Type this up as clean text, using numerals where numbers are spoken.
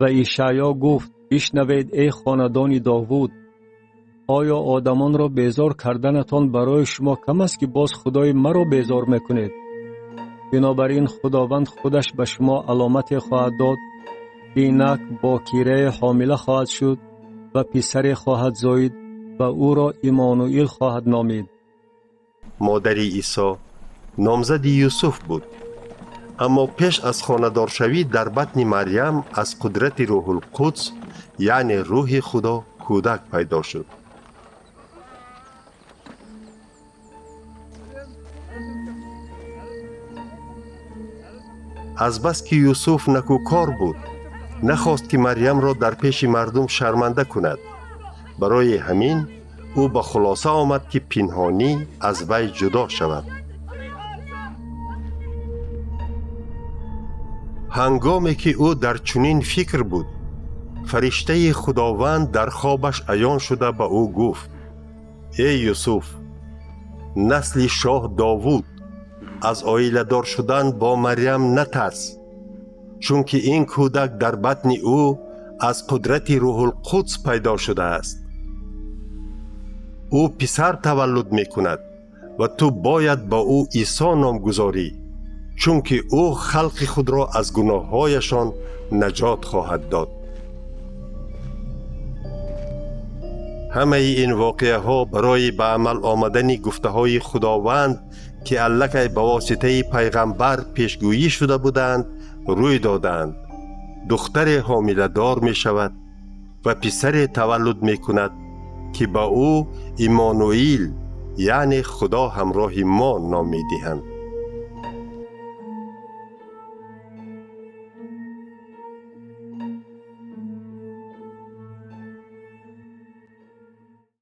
و اشعیا گفت بشنوید ای خاندان داوود، آیا آدمان را بیزار کردنتان برای شما کم است که باز خدای مرا بیزار میکنید؟ بنابراین خداوند خودش به شما علامتی خواهد داد، اینک باکیره حامله خواهد شد و پسری خواهد زاید و او را ایمانوئیل خواهد نامید. مادر عیسی نامزد یوسف بود، اما پیش از خانه‌دارشوی در بطن مریم از قدرت روح القدس یعنی روح خدا کودک پیدا شد. از بس که یوسف نکوکار بود، نخواست که مریم را در پیش مردم شرمنده کند. برای همین او به خلاصه آمد که پنهانی از وی جدا شود. هنگامی که او در چنین فکر بود، فرشته خداوند در خوابش عیان شده به او گفت: ای یوسف، نسل شاه داوود، از عایله دار شدن با مریم نترس، چون که این کودک در بطن او از قدرت روح القدس پیدا شده است. او پسر تولد می کند و تو باید با او عیسی نام گذاری، چون که او خلق خود را از گناههایشان نجات خواهد داد. همه این واقعه ها برای به عمل آمدن گفته های خداوند که الکی به واسطه پیغمبر پیشگویی شده بودند روی دادند. دختر حامله دار می شود و پسر تولد می کند که با او ایمانوئیل یعنی خدا همراه ما نام می دهند.